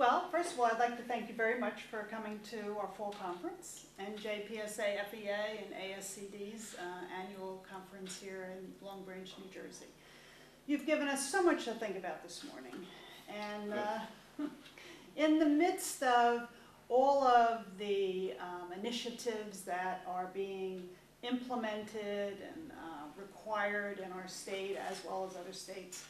Well, first of all, I'd like to thank you very much for coming to our fall conference, NJPSA, FEA, and ASCD's annual conference here in Long Branch, New Jersey. You've given us so much to think about this morning, and in the midst of all of the initiatives that are being implemented and required in our state as well as other states,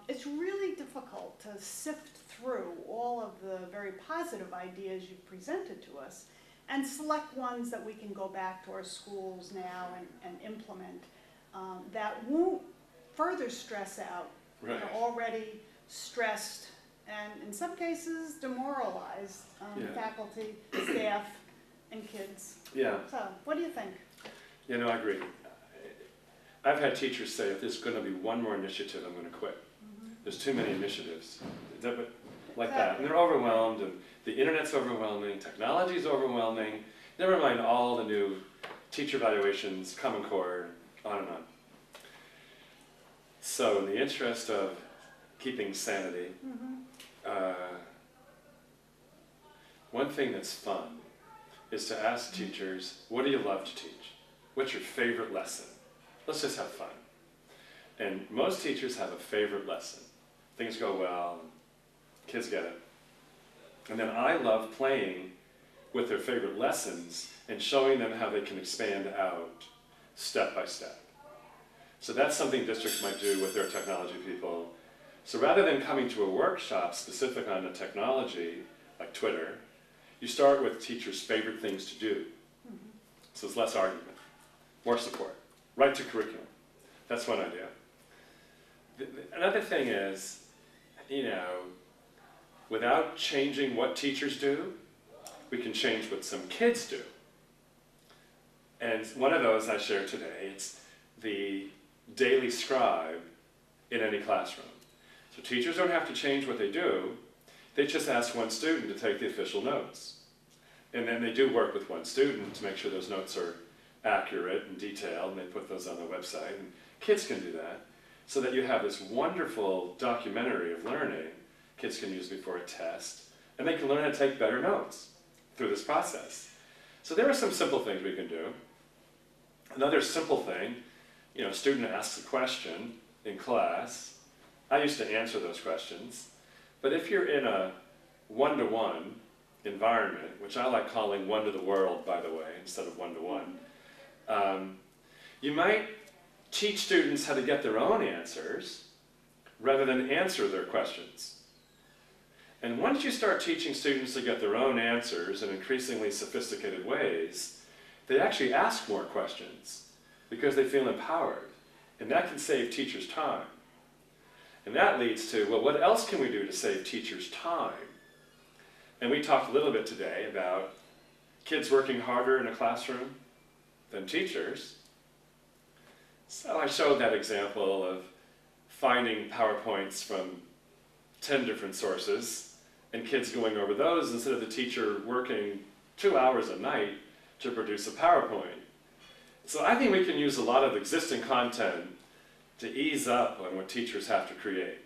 it's really difficult to sift through all of the very positive ideas you've presented to us and select ones that we can go back to our schools now and implement that won't further stress out already stressed and in some cases demoralized faculty, staff, and kids. Yeah. So, what do you think? You know, I agree. I've had teachers say, if there's going to be one more initiative, I'm going to quit. There's too many initiatives. Like that. And they're overwhelmed, and the internet's overwhelming, technology's overwhelming, never mind all the new teacher evaluations, Common Core, on and on. So in the interest of keeping sanity, one thing that's fun is to ask teachers, what do you love to teach? What's your favorite lesson? Let's just have fun. And most teachers have a favorite lesson. Things go well, kids get it. And then I love playing with their favorite lessons and showing them how they can expand out step by step. So that's something districts might do with their technology people. So rather than coming to a workshop specific on a technology, like Twitter, you start with teachers' favorite things to do. So it's less argument, more support, right to curriculum. That's one idea. Another thing is, you know, without changing what teachers do, we can change what some kids do. And one of those I shared today, it's the daily scribe in any classroom. So teachers don't have to change what they do, they just ask one student to take the official notes. And then they do work with one student to make sure those notes are accurate and detailed, and they put those on the website. And kids can do that, so that you have this wonderful documentary of learning kids can use before a test, and they can learn how to take better notes through this process. So there are some simple things we can do. Another simple thing, you know, a student asks a question in class. I used to answer those questions, but if you're in a one-to-one environment, which I like calling one to the world, by the way, instead of one-to-one, you might teach students how to get their own answers rather than answer their questions. And once you start teaching students to get their own answers in increasingly sophisticated ways, they actually ask more questions because they feel empowered. And that can save teachers time. And that leads to, well, what else can we do to save teachers time? And we talked a little bit today about kids working harder in a classroom than teachers. So I showed that example of finding PowerPoints from 10 different sources and kids going over those instead of the teacher working 2 hours a night to produce a PowerPoint. So I think we can use a lot of existing content to ease up on what teachers have to create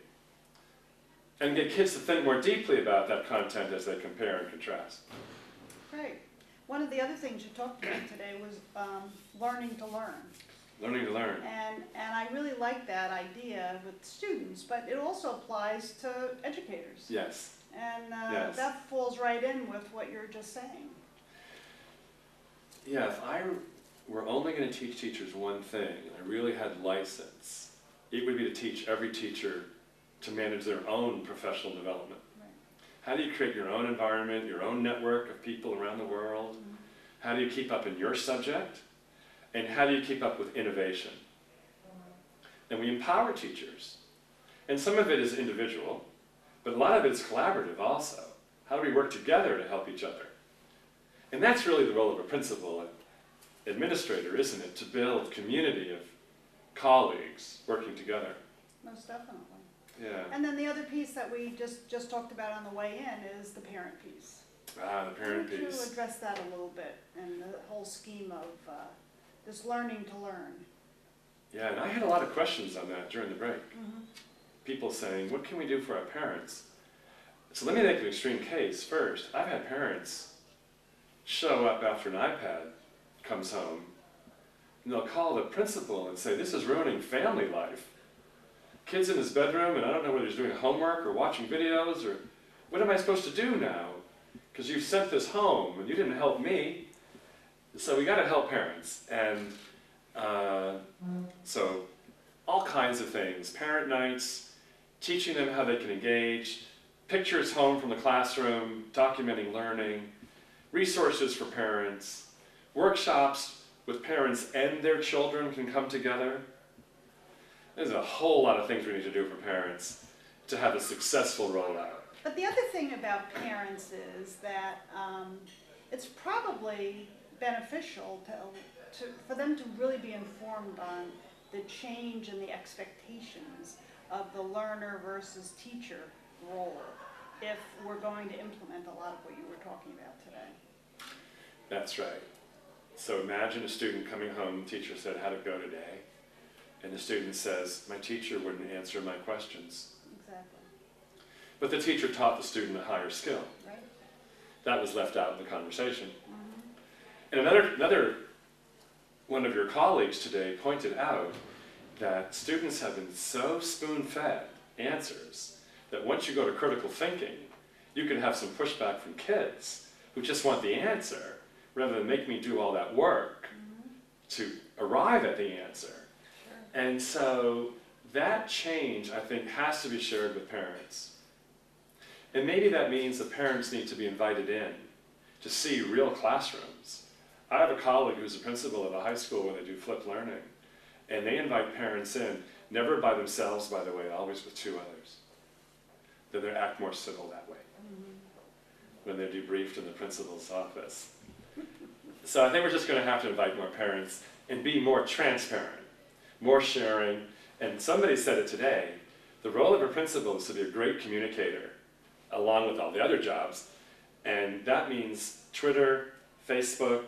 and get kids to think more deeply about that content as they compare and contrast. Great. One of the other things you talked about today was learning to learn. Learning to learn. And I really like that idea with students, but it also applies to educators. Yes. And yes. That falls right in with what you're just saying. Yeah, if I were only going to teach teachers one thing, and I really had license, it would be to teach every teacher to manage their own professional development. Right. How do you create your own environment, your own network of people around the world? How do you keep up in your subject? And how do you keep up with innovation? And we empower teachers. And some of it is individual, but a lot of it is collaborative also. How do we work together to help each other? And that's really the role of a principal and administrator, isn't it? To build community of colleagues working together. Most definitely. Yeah. And then the other piece that we just talked about on the way in is the parent piece. Ah, the parent piece. To address that a little bit and the whole scheme of this learning to learn. Yeah, and I had a lot of questions on that during the break. People saying, what can we do for our parents? So let me make an extreme case first. I've had parents show up after an iPad comes home, and they'll call the principal and say, this is ruining family life. Kid's in his bedroom, and I don't know whether he's doing homework or watching videos, or what am I supposed to do now? Because you sent this home, and you didn't help me. So we got to help parents. And so all kinds of things, parent nights, teaching them how they can engage, pictures home from the classroom, documenting learning, resources for parents, workshops with parents and their children can come together. There's a whole lot of things we need to do for parents to have a successful rollout. But the other thing about parents is that it's probably beneficial for them to really be informed on the change in the expectations of the learner versus teacher role if we're going to implement a lot of what you were talking about today. That's right. So imagine a student coming home, the teacher said, how'd it go today? And the student says, my teacher wouldn't answer my questions. Exactly. But the teacher taught the student a higher skill. Right. That was left out in the conversation. Mm-hmm. And another one of your colleagues today pointed out that students have been so spoon-fed answers that once you go to critical thinking, you can have some pushback from kids who just want the answer rather than make me do all that work to arrive at the answer. Sure. And so that change, I think, has to be shared with parents. And maybe that means that parents need to be invited in to see real classrooms. I have a colleague who's a principal of a high school where they do flipped learning, and they invite parents in, never by themselves, by the way, always with two others. Then they act more civil that way when they're debriefed in the principal's office. So I think we're just going to have to invite more parents and be more transparent, more sharing. And somebody said it today, the role of a principal is to be a great communicator along with all the other jobs. And that means Twitter, Facebook,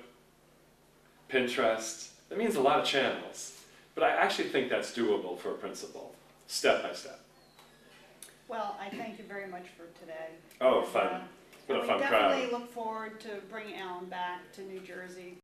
Pinterest. That means a lot of channels. But I actually think that's doable for a principal, step by step. Well, I thank you very much for today. Oh, And, fun. What a and fun we crowd. definitely look forward to bringing Alan back to New Jersey.